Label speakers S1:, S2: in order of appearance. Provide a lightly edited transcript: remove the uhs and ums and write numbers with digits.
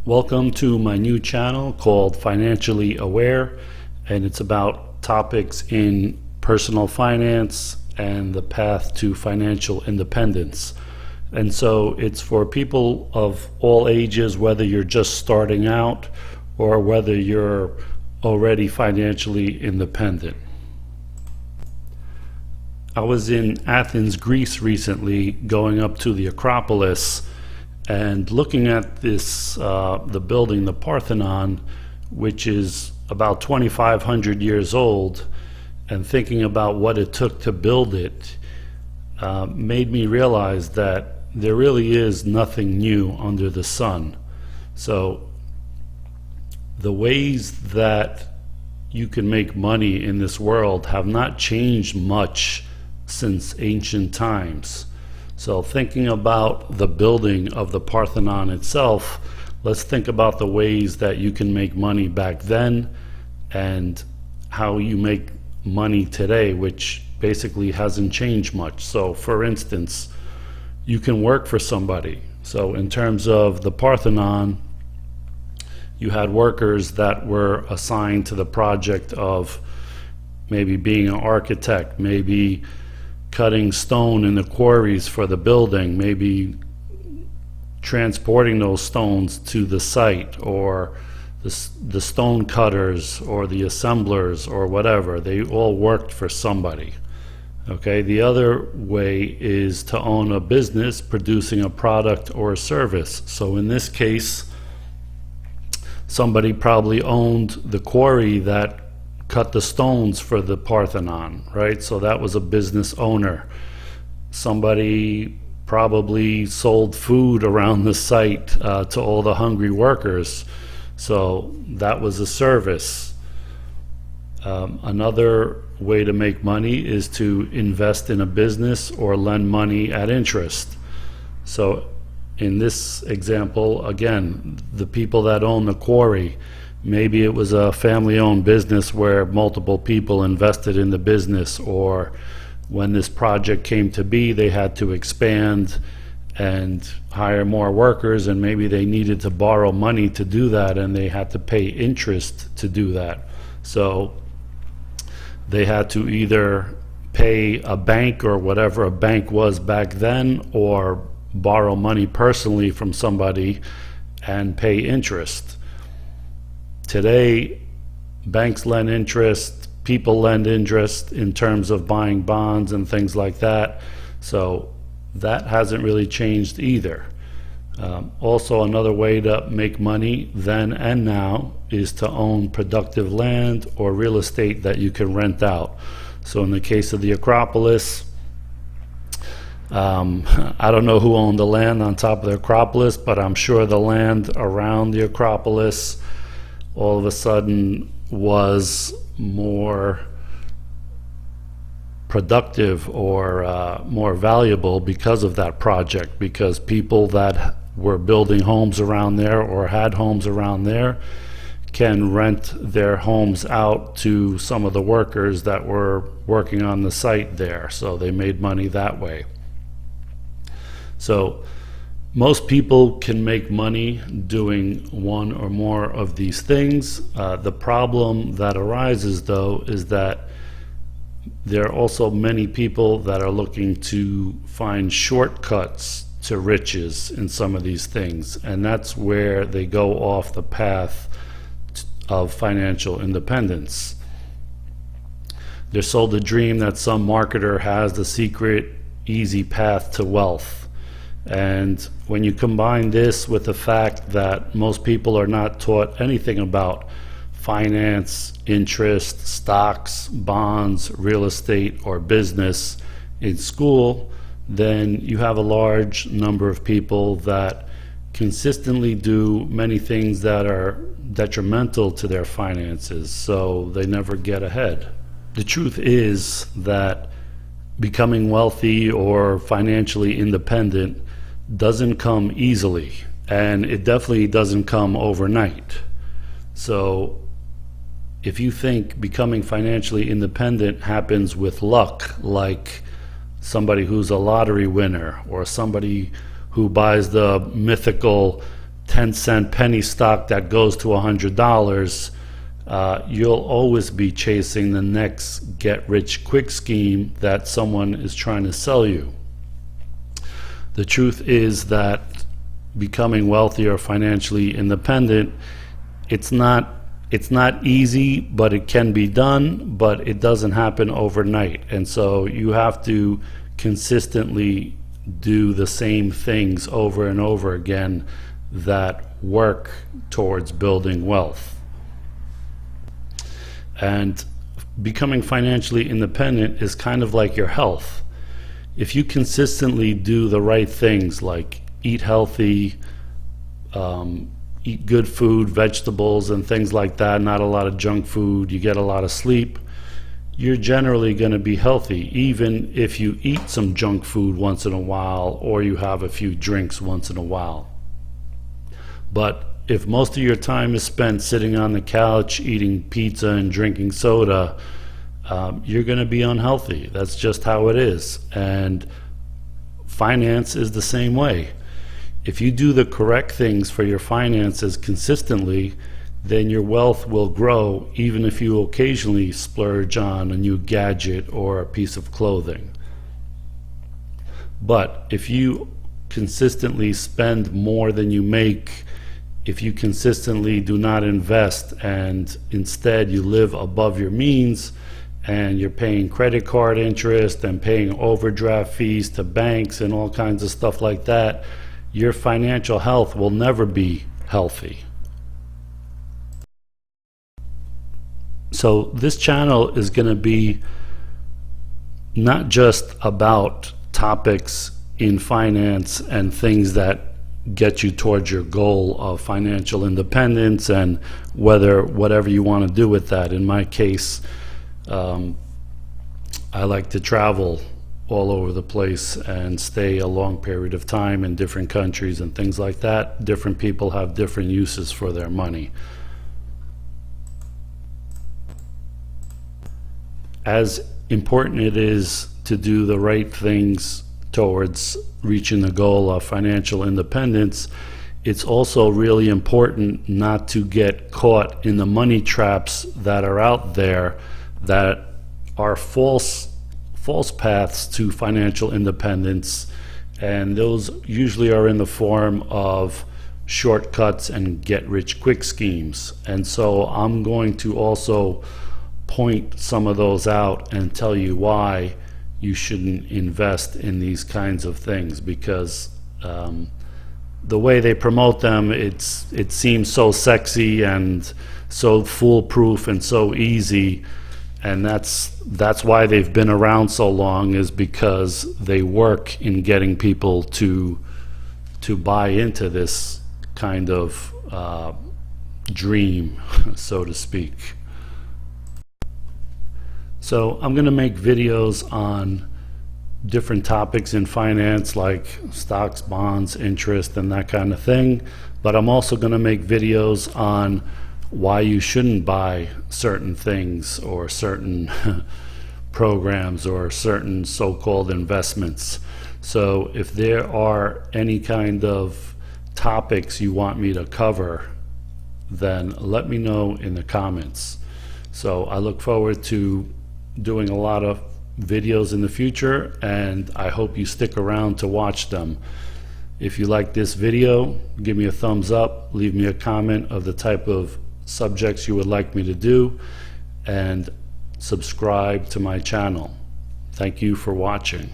S1: Welcome to my new channel called Financially Aware, and it's about topics in personal finance and the path to financial independence. And so it's for people of all ages, whether you're just starting out or whether you're already financially independent. I was in Athens, Greece recently, going up to the Acropolis and looking at this, the building, the Parthenon, which is about 2,500 years old, and thinking about what it took to build it, made me realize that there really is nothing new under the sun. So the ways that you can make money in this world have not changed much since ancient times. So thinking about the building of the Parthenon itself, let's think about the ways that you can make money back then and how you make money today, which basically hasn't changed much. So for instance, you can work for somebody. So in terms of the Parthenon, you had workers that were assigned to the project of maybe being an architect, maybe cutting stone in the quarries for the building, maybe transporting those stones to the site, or the stone cutters or the assemblers or whatever. They all worked for somebody. Okay, the other way is to own a business producing a product or a service. So in this case, somebody probably owned the quarry that cut the stones for the Parthenon, right? So that was a business owner. Somebody probably sold food around the site to all the hungry workers. So that was a service. Another way to make money is to invest in a business or lend money at interest. So in this example, again, the people that own the quarry, maybe it was a family-owned business where multiple people invested in the business, or when this project came to be, they had to expand and hire more workers, and maybe they needed to borrow money to do that, and they had to pay interest to do that. So they had to either pay a bank or whatever a bank was back then, or borrow money personally from somebody and pay interest. Today, banks lend interest, people lend interest in terms of buying bonds and things like that. So that hasn't really changed either. Also, another way to make money then and now is to own productive land or real estate that you can rent out. So in the case of the Acropolis, I don't know who owned the land on top of the Acropolis, but I'm sure the land around the Acropolis all of a sudden was more productive or more valuable because of that project, because people that were building homes around there or had homes around there can rent their homes out to some of the workers that were working on the site there. So they made money that way. So most people can make money doing one or more of these things. The problem that arises, though, is that there are also many people that are looking to find shortcuts to riches in some of these things, and that's where they go off the path of financial independence. They're sold a dream that some marketer has the secret, easy path to wealth. And when you combine this with the fact that most people are not taught anything about finance, interest, stocks, bonds, real estate, or business in school, then you have a large number of people that consistently do many things that are detrimental to their finances, so they never get ahead. The truth is that becoming wealthy or financially independent doesn't come easily, and it definitely doesn't come overnight. So if you think becoming financially independent happens with luck, like somebody who's a lottery winner or somebody who buys the mythical 10-cent penny stock that goes to $100, you'll always be chasing the next get-rich-quick scheme that someone is trying to sell you. The truth is that becoming wealthy or financially independent, it's not easy, but it can be done, but it doesn't happen overnight. And so you have to consistently do the same things over and over again that work towards building wealth. And becoming financially independent is kind of like your health. If you consistently do the right things, like eat healthy, eat good food, vegetables and things like that, not a lot of junk food, you get a lot of sleep, you're generally going to be healthy, even if you eat some junk food once in a while or you have a few drinks once in a while. But if most of your time is spent sitting on the couch eating pizza and drinking soda, you're going to be unhealthy. That's just how it is. And finance is the same way. If you do the correct things for your finances consistently, then your wealth will grow, even if you occasionally splurge on a new gadget or a piece of clothing. But if you consistently spend more than you make, if you consistently do not invest and instead you live above your means and you're paying credit card interest and paying overdraft fees to banks and all kinds of stuff like that, your financial health will never be healthy. So this channel is going to be not just about topics in finance and things that get you towards your goal of financial independence and whatever you want to do with that. In my case, I like to travel all over the place and stay a long period of time in different countries and things like that. Different people have different uses for their money. As important it is to do the right things towards reaching the goal of financial independence, it's also really important not to get caught in the money traps that are out there that are false paths to financial independence, and those usually are in the form of shortcuts and get-rich-quick schemes. And so I'm going to also point some of those out and tell you why you shouldn't invest in these kinds of things, because the way they promote them, it seems so sexy and so foolproof and so easy, and that's why they've been around so long, is because they work in getting people to buy into this kind of dream, so to speak. So I'm going to make videos on different topics in finance, like stocks, bonds, interest, and that kind of thing. But I'm also going to make videos on why you shouldn't buy certain things or certain programs or certain so-called investments. So if there are any kind of topics you want me to cover, then let me know in the comments. So I look forward to doing a lot of videos in the future, and I hope you stick around to watch them. If you like this video, give me a thumbs up, leave me a comment of the type of subjects you would like me to do, and subscribe to my channel. Thank you for watching.